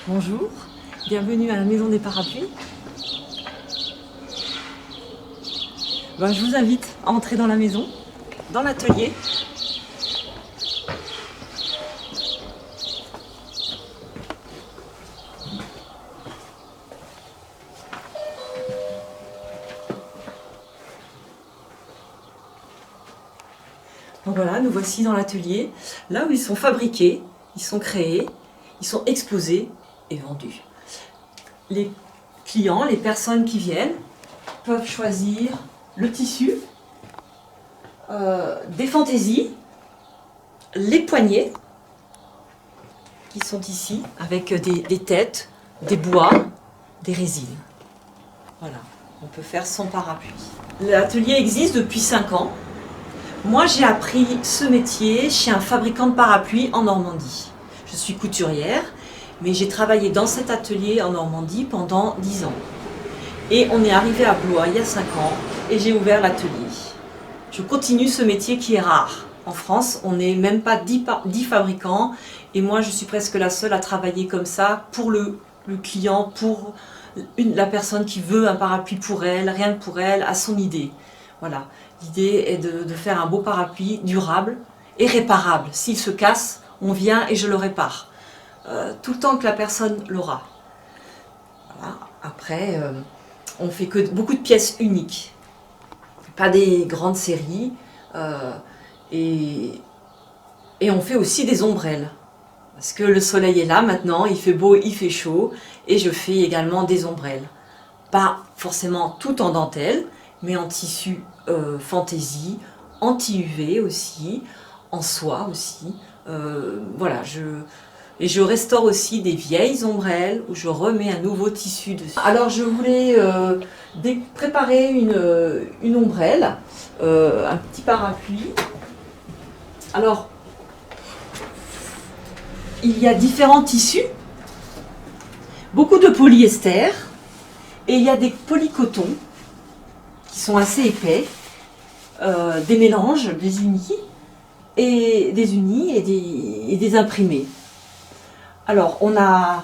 Bonjour, bienvenue à la Maison des Parapluies. Je vous invite à entrer dans la maison, dans l'atelier. Donc voilà, nous voici dans l'atelier, là où ils sont fabriqués, ils sont créés, ils sont exposés et vendus. Les clients, les personnes qui viennent, peuvent choisir le tissu, des fantaisies, les poignées qui sont ici avec des têtes, des bois, des résines. Voilà, on peut faire son parapluie. L'atelier existe depuis 5 ans. Moi, j'ai appris ce métier chez un fabricant de parapluies en Normandie. Je suis couturière, mais j'ai travaillé dans cet atelier en Normandie pendant 10 ans. Et on est arrivé à Blois il y a 5 ans et j'ai ouvert l'atelier. Je continue ce métier qui est rare. En France, on n'est même pas 10 fabricants et moi je suis presque la seule à travailler comme ça pour le client, pour la personne qui veut un parapluie pour elle, rien que pour elle, à son idée. Voilà, l'idée est de faire un beau parapluie durable et réparable. S'il se casse, on vient et je le répare. Tout le temps que la personne l'aura. Voilà. Après, on fait que beaucoup de pièces uniques, pas des grandes séries, et on fait aussi des ombrelles. Parce que le soleil est là maintenant, il fait beau, il fait chaud, et je fais également des ombrelles. Pas forcément tout en dentelle, mais en tissu fantaisie, anti-UV aussi, en soie aussi. Voilà, et je restaure aussi des vieilles ombrelles où je remets un nouveau tissu dessus. Alors je voulais préparer une ombrelle, un petit parapluie. Alors, il y a différents tissus, beaucoup de polyester, et il y a des polycotons qui sont assez épais, des mélanges, des unis et des imprimés. Alors, on a,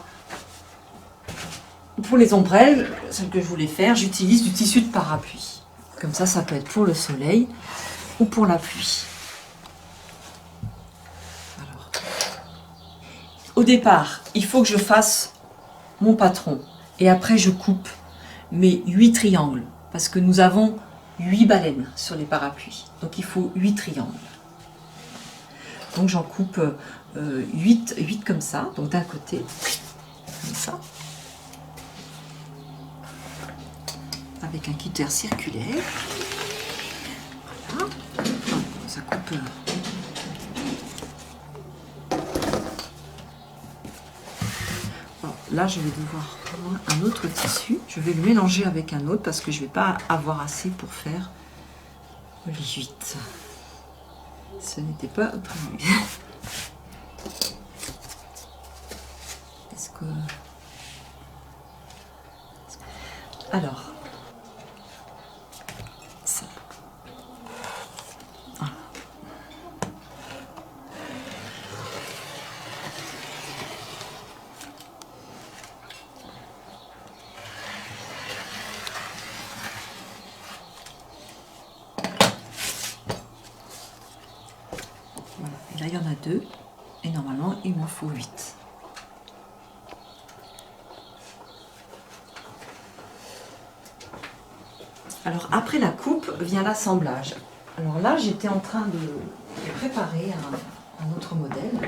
pour les ombrelles, celle que je voulais faire, j'utilise du tissu de parapluie. Comme ça peut être pour le soleil ou pour la pluie. Alors, au départ, il faut que je fasse mon patron. Et après, je coupe mes 8 triangles. Parce que nous avons 8 baleines sur les parapluies. Donc, il faut 8 triangles. Donc j'en coupe 8 comme ça, donc d'un côté, comme ça, avec un cutter circulaire. Voilà, ça coupe. Alors, là, je vais devoir prendre un autre tissu. Je vais le mélanger avec un autre parce que je ne vais pas avoir assez pour faire les 8. Ce n'était pas prévu. Est-ce que... Alors... Ça. Voilà. Là, il y en a 2 et normalement il m'en faut 8. Alors après la coupe vient l'assemblage. Alors là j'étais en train de préparer un autre modèle.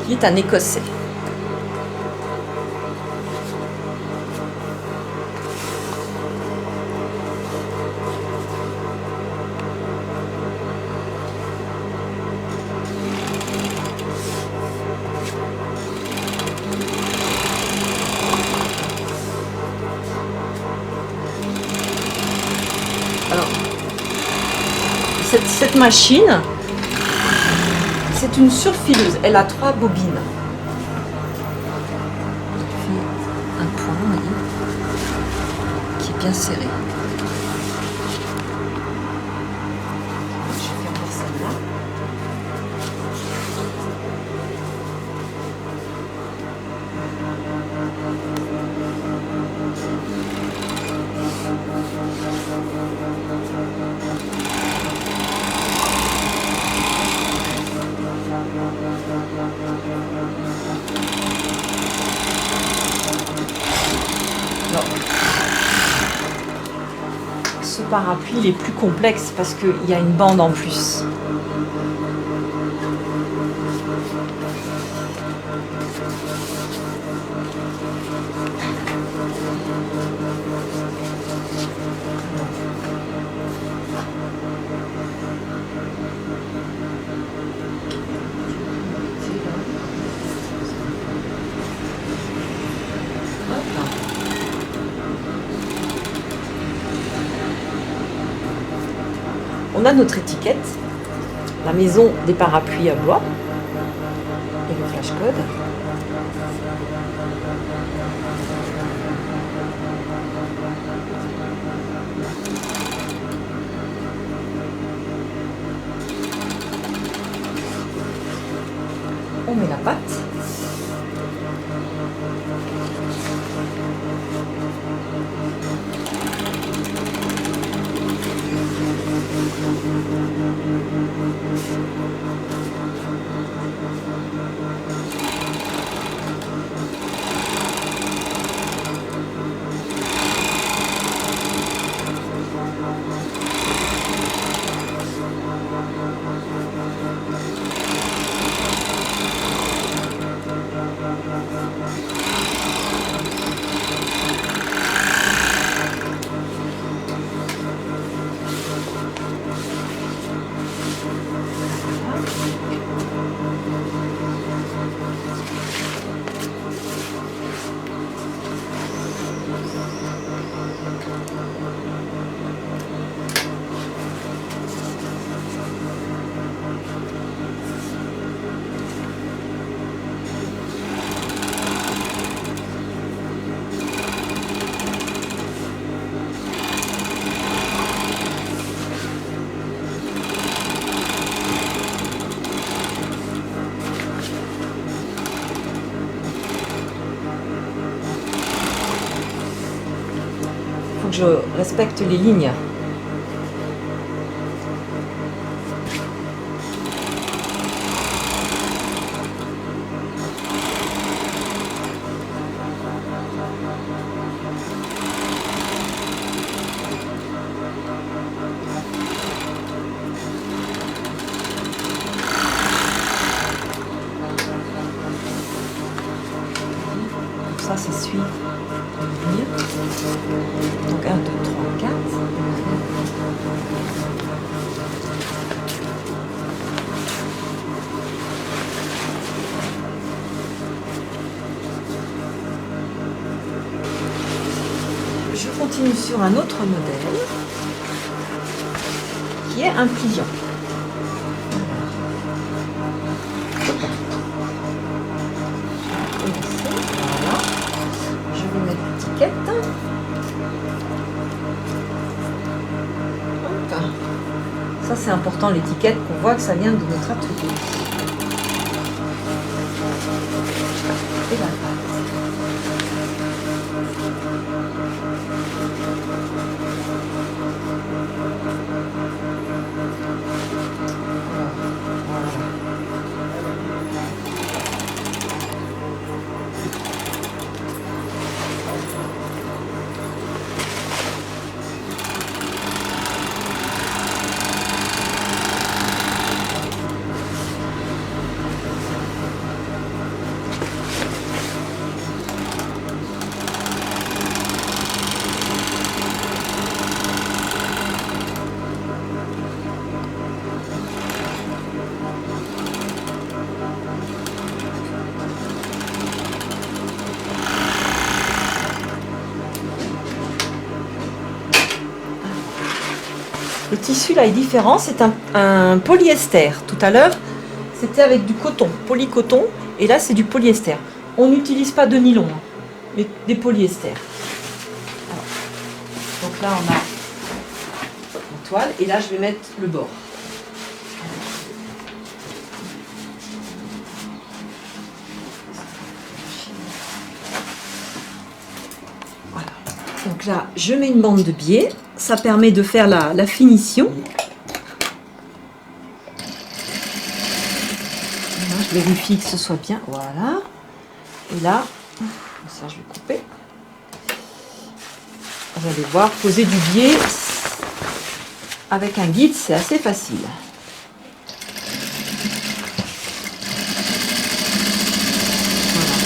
Qui est un écossais. Alors, cette machine, c'est une surfileuse. Elle a 3 bobines. Un point, vous voyez. bien serré. Je vais faire voir celle-là. Ce parapluie il est plus complexe parce qu'il y a une bande en plus. On a notre étiquette, la maison des parapluies à bois et le flash code. On met la pâte. Je respecte les lignes. Ça, c'est suit. Donc 1, 2, 3, 4. Je continue sur un autre modèle qui est un pliant. Voilà. Je vais mettre l'étiquette. Ça c'est important, l'étiquette, qu'on voit que ça vient de notre atelier. Et la pâte. Le tissu là est différent, c'est un polyester. Tout à l'heure, c'était avec du coton, polycoton, et là c'est du polyester. On n'utilise pas de nylon, mais des polyesters. Alors, là, on a la toile. Et là, je vais mettre le bord. Voilà. Donc là, je mets une bande de biais. Ça permet de faire la finition. Là, je vérifie que ce soit bien. Voilà. Et là, ça, je vais couper. Vous allez voir, poser du biais avec un guide, c'est assez facile. Voilà.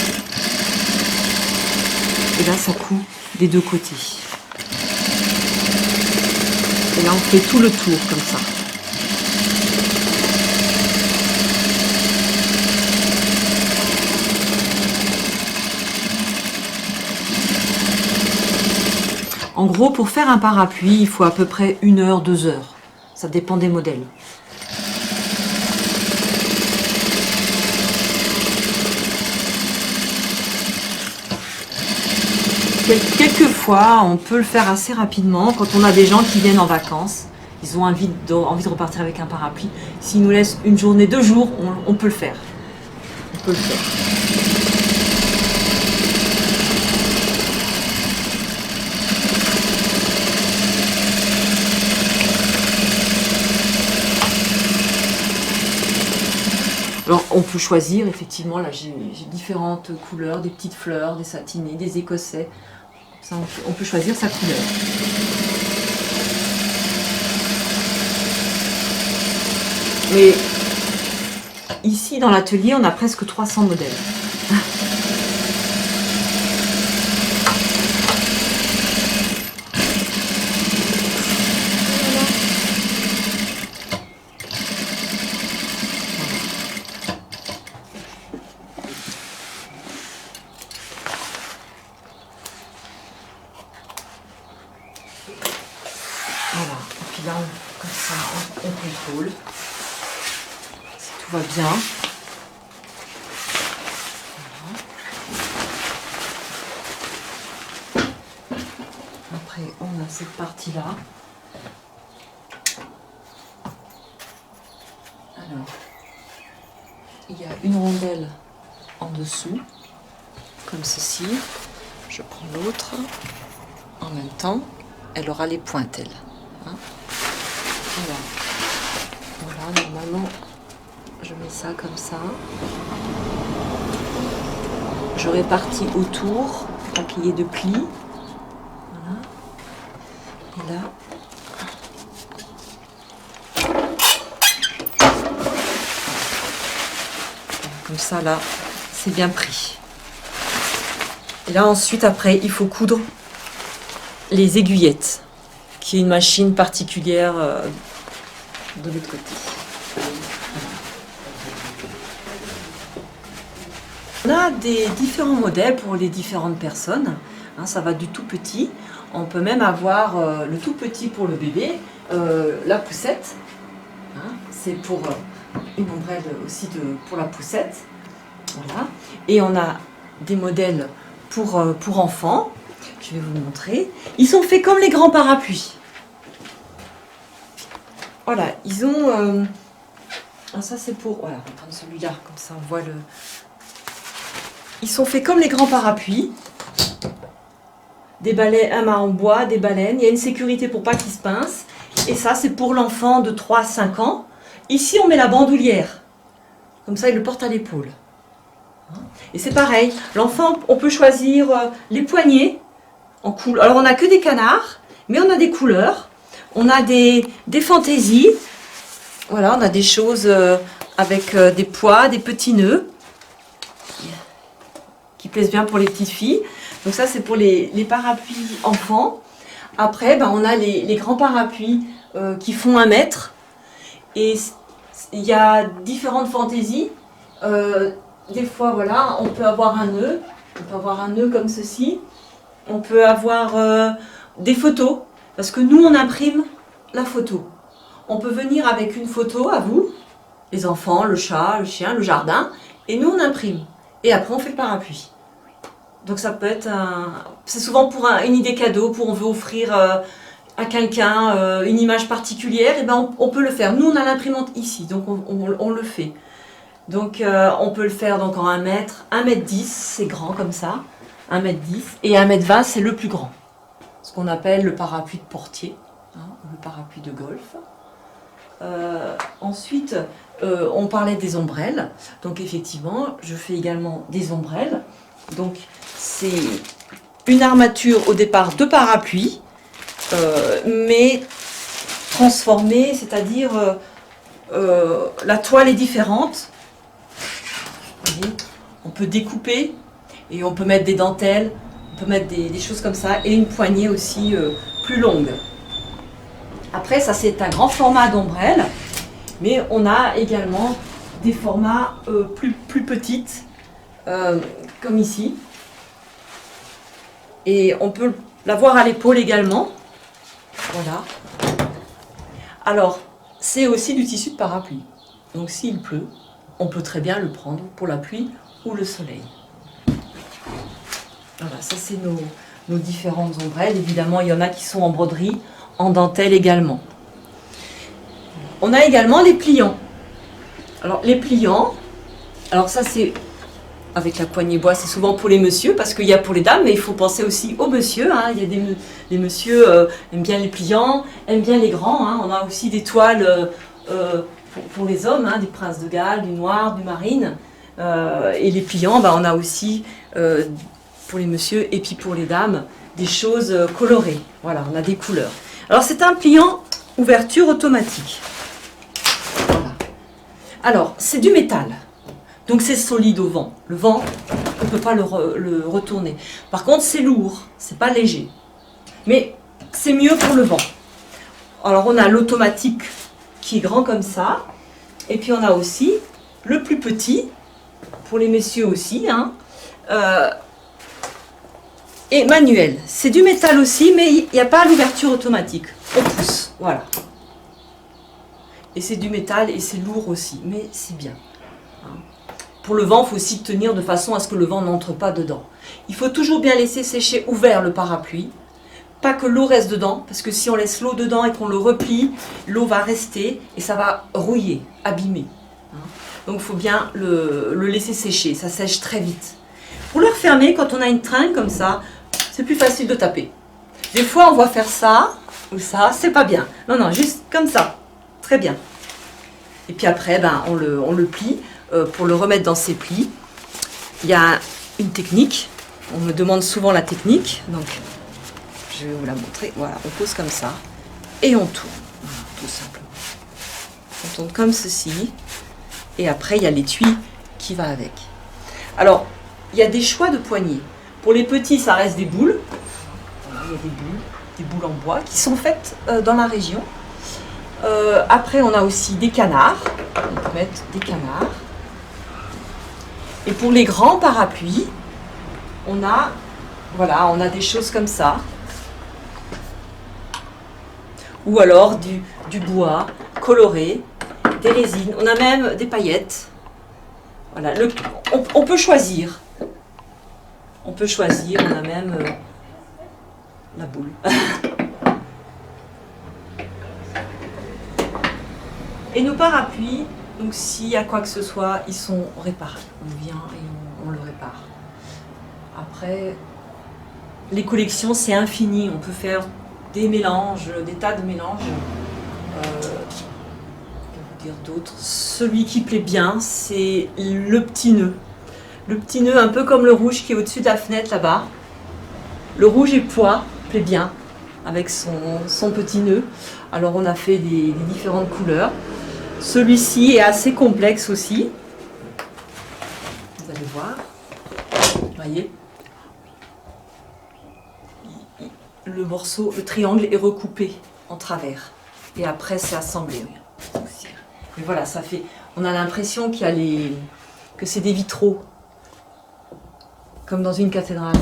Et là, ça coud des deux côtés. Et là, on fait tout le tour comme ça. En gros, pour faire un parapluie, il faut à peu près 1 heure, 2 heures. Ça dépend des modèles. Quelquefois, on peut le faire assez rapidement. Quand on a des gens qui viennent en vacances, ils ont envie de repartir avec un parapluie. S'ils nous laissent 1 journée, 2 jours, on peut le faire. On peut le faire. Alors, on peut choisir, effectivement, là j'ai différentes couleurs, des petites fleurs, des satinés, des écossais. Ça, on peut choisir sa couleur. Mais ici, dans l'atelier, on a presque 300 modèles. Voilà, et puis là, comme ça, on contrôle si tout va bien. Voilà. Après, on a cette partie-là. Alors, il y a une rondelle en dessous, comme ceci. Je prends l'autre en même temps. Elle aura les pointes, elle. Hein, voilà, normalement, je mets ça comme ça. Je répartis autour, pour qu'il y ait de plis. Voilà. Et là, comme ça, là, c'est bien pris. Et là, ensuite, après, il faut coudre les aiguillettes, qui est une machine particulière de l'autre côté. On a des différents modèles pour les différentes personnes. Hein, ça va du tout petit. On peut même avoir le tout petit pour le bébé, la poussette. Hein, c'est pour une ombrelle aussi pour la poussette. Voilà. Et on a des modèles pour enfants. Je vais vous montrer. Ils sont faits comme les grands parapluies. Voilà, ils ont... Ah, ça c'est pour... Voilà, on va prendre celui-là, comme ça on voit le... Ils sont faits comme les grands parapluies. Des balais, un mât en bois, des baleines. Il y a une sécurité pour pas qu'ils se pincent. Et ça, c'est pour l'enfant de 3 à 5 ans. Ici, on met la bandoulière. Comme ça, il le porte à l'épaule. Et c'est pareil. L'enfant, on peut choisir les poignées. En couleur. Alors, on n'a que des canards, mais on a des couleurs. On a des fantaisies. Voilà, on a des choses avec des pois, des petits nœuds. Qui plaisent bien pour les petites filles. Donc ça, c'est pour les parapluies enfants. Après, ben, on a les grands parapluies qui font 1 mètre. Et il y a différentes fantaisies. Des fois, voilà, on peut avoir un nœud. On peut avoir un nœud comme ceci. On peut avoir des photos. Parce que nous, on imprime la photo. On peut venir avec une photo à vous, les enfants, le chat, le chien, le jardin. Et nous, on imprime. Et après, on fait le parapluie. Donc ça peut être c'est souvent pour une idée cadeau, pour on veut offrir à quelqu'un une image particulière, et ben on peut le faire. Nous, on a l'imprimante ici, donc on le fait. Donc on peut le faire donc en 1 mètre, 1,10 m, c'est grand comme ça, 1,10 m, et 1,20 m, c'est le plus grand. Ce qu'on appelle le parapluie de portier, hein, le parapluie de golf. Ensuite, on parlait des ombrelles. Donc effectivement, je fais également des ombrelles. Donc c'est une armature au départ de parapluie, mais transformée, c'est-à-dire la toile est différente. Vous voyez, on peut découper et on peut mettre des dentelles, on peut mettre des choses comme ça, et une poignée aussi plus longue. Après, ça c'est un grand format d'ombrelle, mais on a également des formats plus petites, comme ici. Et on peut l'avoir à l'épaule également. Voilà. Alors, c'est aussi du tissu de parapluie. Donc s'il pleut, on peut très bien le prendre pour la pluie ou le soleil. Voilà, ça c'est nos différentes ombrelles. Évidemment, il y en a qui sont en broderie, en dentelle également. On a également les pliants. Alors les pliants, alors ça c'est avec la poignée bois, c'est souvent pour les messieurs, parce qu'il y a pour les dames, mais il faut penser aussi aux messieurs. Hein. Il y a des messieurs aiment bien les pliants, aiment bien les grands. Hein. On a aussi des toiles pour les hommes, hein, des princes de Galles, du noir, du marine. Et les pliants, on a aussi pour les messieurs et puis pour les dames des choses colorées. Voilà, on a des couleurs. Alors c'est un pliant ouverture automatique. Voilà. Alors c'est du métal. Donc c'est solide au vent. Le vent, on ne peut pas le retourner. Par contre, c'est lourd, c'est pas léger. Mais c'est mieux pour le vent. Alors on a l'automatique qui est grand comme ça. Et puis on a aussi le plus petit, pour les messieurs aussi, hein, et manuel. C'est du métal aussi, mais il n'y a pas l'ouverture automatique. On pousse, voilà. Et c'est du métal et c'est lourd aussi, mais c'est bien. Pour le vent, il faut aussi tenir de façon à ce que le vent n'entre pas dedans. Il faut toujours bien laisser sécher ouvert le parapluie. Pas que l'eau reste dedans, parce que si on laisse l'eau dedans et qu'on le replie, l'eau va rester et ça va rouiller, abîmer. Donc il faut bien le laisser sécher, ça sèche très vite. Pour le refermer, quand on a une tringle comme ça, c'est plus facile de taper. Des fois on va faire ça, ou ça, c'est pas bien. Non, non, juste comme ça, très bien. Et puis après, on le plie. Pour le remettre dans ses plis, il y a une technique. On me demande souvent la technique, donc je vais vous la montrer. Voilà, on pose comme ça et on tourne, voilà, tout simplement. On tourne comme ceci, et après il y a l'étui qui va avec. Alors, il y a des choix de poignées. Pour les petits, ça reste des boules. Voilà, il y a des boules en bois qui sont faites dans la région. Après, on a aussi des canards. On peut mettre des canards. Et pour les grands parapluies, on a des choses comme ça. Ou alors du bois coloré, des résines. On a même des paillettes. Voilà, on peut choisir. On peut choisir, on a même la boule. Et nos parapluies, donc s'il y a quoi que ce soit, ils sont réparés. On vient et on le répare. Après, les collections, c'est infini. On peut faire des mélanges, des tas de mélanges. Je vais vous dire d'autres. Celui qui plaît bien, c'est le petit nœud. Le petit nœud, un peu comme le rouge qui est au-dessus de la fenêtre là-bas. Le rouge et pois plaît bien avec son petit nœud. Alors on a fait des différentes couleurs. Celui-ci est assez complexe aussi. Vous allez voir. Vous voyez, le morceau, le triangle est recoupé en travers. Et après, c'est assemblé. Mais voilà, ça fait. On a l'impression qu'il y a que c'est des vitraux, comme dans une cathédrale.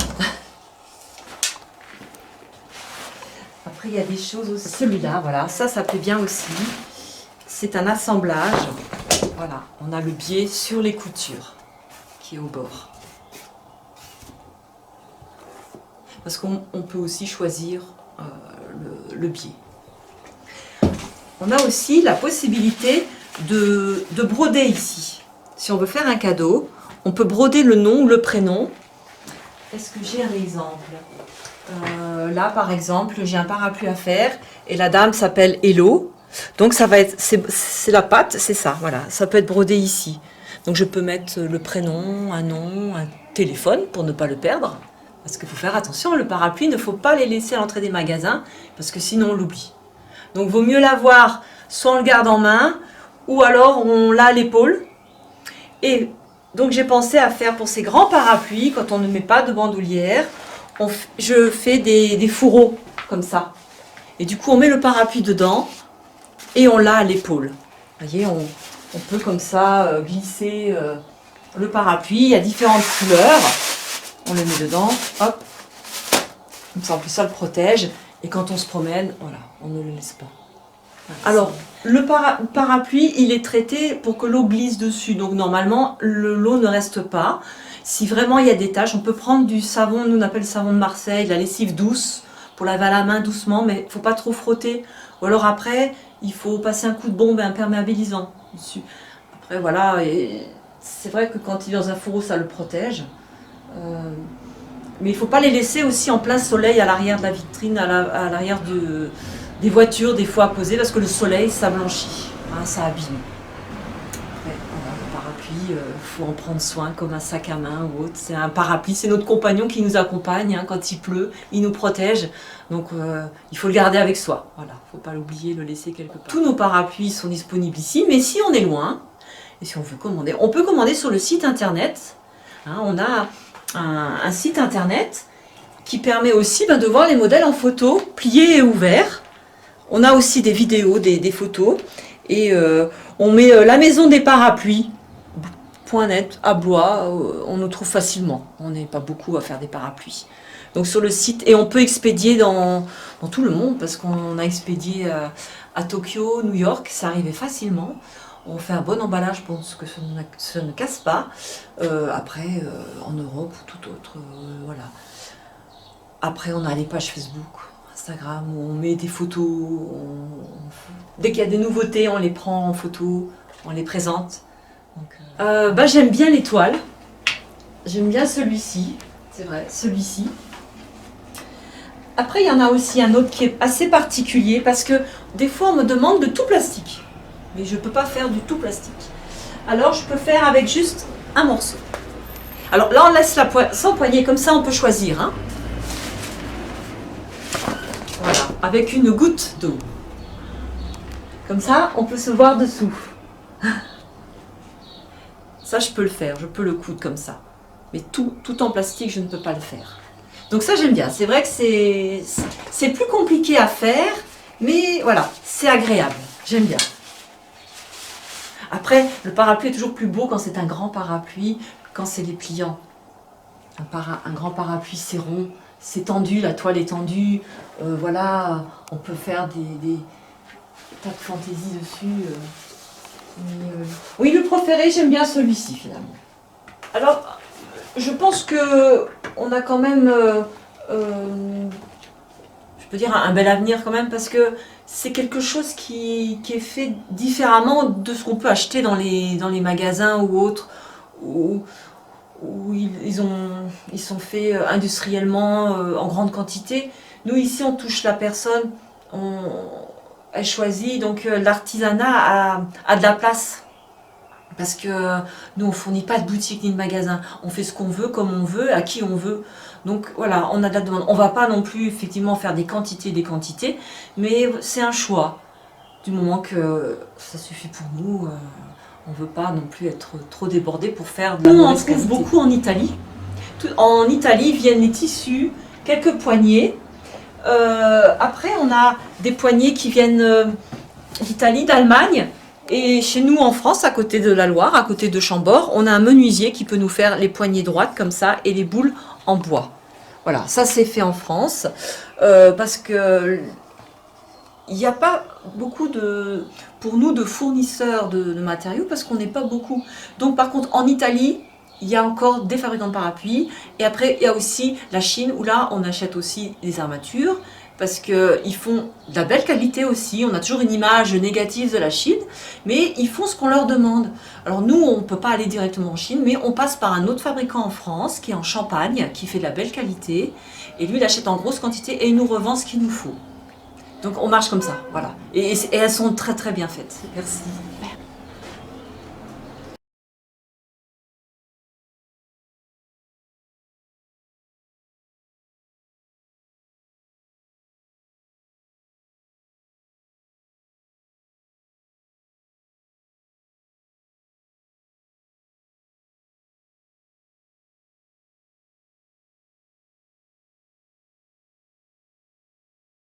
Après, il y a des choses aussi. Celui-là, voilà, ça plaît bien aussi. C'est un assemblage. Voilà, on a le biais sur les coutures qui est au bord. Parce qu'on peut aussi choisir le biais. On a aussi la possibilité de broder ici. Si on veut faire un cadeau, on peut broder le nom ou le prénom. Est-ce que j'ai un exemple? Là, par exemple, j'ai un parapluie à faire et la dame s'appelle Hello. Donc, ça va être, c'est la patte, c'est ça, voilà. Ça peut être brodé ici. Donc, je peux mettre le prénom, un nom, un téléphone pour ne pas le perdre. Parce qu'il faut faire attention, le parapluie, il ne faut pas les laisser à l'entrée des magasins parce que sinon, on l'oublie. Donc, vaut mieux l'avoir, soit on le garde en main ou alors on l'a à l'épaule. Et donc, j'ai pensé à faire pour ces grands parapluies, quand on ne met pas de bandoulière, je fais des fourreaux comme ça. Et du coup, on met le parapluie dedans et on l'a à l'épaule. Vous voyez, on peut comme ça glisser le parapluie. Il y a différentes couleurs. On le met dedans, hop. Comme ça, en plus, ça le protège. Et quand on se promène, voilà, on ne le laisse pas. Alors, le parapluie, il est traité pour que l'eau glisse dessus. Donc, normalement, l'eau ne reste pas. Si vraiment il y a des taches, on peut prendre du savon, nous on appelle le savon de Marseille, la lessive douce, pour laver à la main doucement, mais il ne faut pas trop frotter. Ou alors après, il faut passer un coup de bombe imperméabilisant dessus. Après, voilà, c'est vrai que quand il est dans un fourreau, ça le protège. Mais il ne faut pas les laisser aussi en plein soleil à l'arrière de la vitrine, à l'arrière des voitures, des fois à poser, parce que le soleil, ça blanchit, hein, ça abîme. Après, voilà, le parapluie, il faut en prendre soin comme un sac à main ou autre. C'est un parapluie, c'est notre compagnon qui nous accompagne hein, quand il pleut, il nous protège. Donc il faut le garder avec soi. Voilà, il ne faut pas l'oublier, le laisser quelque part. Tous nos parapluies sont disponibles ici, mais si on est loin, et si on veut commander, on peut commander sur le site internet. Hein, on a un site internet qui permet aussi de voir les modèles en photo, pliés et ouverts. On a aussi des vidéos, des photos. Et on met la maison des parapluies, .net, à Blois, on nous trouve facilement. On n'est pas beaucoup à faire des parapluies. Donc sur le site, et on peut expédier dans tout le monde, parce qu'on a expédié à Tokyo, New York, ça arrivait facilement. On fait un bon emballage pour que ça ne casse pas. Après, en Europe ou tout autre, voilà. Après, on a les pages Facebook, Instagram, où on met des photos. Dès qu'il y a des nouveautés, on les prend en photo, on les présente. Donc, j'aime bien l'étoile. J'aime bien celui-ci, c'est vrai, celui-ci. Après, il y en a aussi un autre qui est assez particulier, parce que des fois, on me demande de tout plastique. Mais je ne peux pas faire du tout plastique. Alors, je peux faire avec juste un morceau. Alors là, on laisse sans poignée, comme ça, on peut choisir. Hein. Voilà, avec une goutte d'eau. Comme ça, on peut se voir dessous. Ça, je peux le faire, je peux le coudre comme ça. Mais tout en plastique, je ne peux pas le faire. Donc ça, j'aime bien. C'est vrai que c'est plus compliqué à faire, mais voilà, c'est agréable. J'aime bien. Après, le parapluie est toujours plus beau quand c'est un grand parapluie, quand c'est les pliants. Un grand parapluie, c'est rond, c'est tendu, la toile est tendue. Voilà, on peut faire des tas de fantaisie dessus. Oui, le préféré, j'aime bien celui-ci finalement. Alors, je pense que on a quand même, je peux dire, un bel avenir quand même, parce que c'est quelque chose qui est fait différemment de ce qu'on peut acheter dans les magasins ou autres, où ils sont faits industriellement en grande quantité. Nous, ici, on touche la personne, elle choisit, donc l'artisanat a de la place. Parce que nous, on ne fournit pas de boutique ni de magasin. On fait ce qu'on veut, comme on veut, à qui on veut. Donc voilà, on a de la demande. On ne va pas non plus effectivement faire des quantités, mais c'est un choix. Du moment que ça suffit pour nous, on ne veut pas non plus être trop débordé pour faire de la mauvaise qualité. On en trouve beaucoup en Italie. En Italie viennent les tissus, quelques poignées. Après, on a des poignées qui viennent d'Italie, d'Allemagne. Et chez nous en France, à côté de la Loire, à côté de Chambord, on a un menuisier qui peut nous faire les poignées droites comme ça et les boules en bois. Voilà, ça c'est fait en France parce que il n'y a pas beaucoup pour nous de fournisseurs de matériaux parce qu'on n'est pas beaucoup. Donc par contre en Italie, il y a encore des fabricants de parapluies et après il y a aussi la Chine où là on achète aussi des armatures parce qu'ils font de la belle qualité aussi. On a toujours une image négative de la Chine, mais ils font ce qu'on leur demande. Alors nous, on ne peut pas aller directement en Chine, mais on passe par un autre fabricant en France, qui est en Champagne, qui fait de la belle qualité, et lui, il achète en grosse quantité et il nous revend ce qu'il nous faut. Donc on marche comme ça, voilà. Et elles sont très très bien faites. Merci.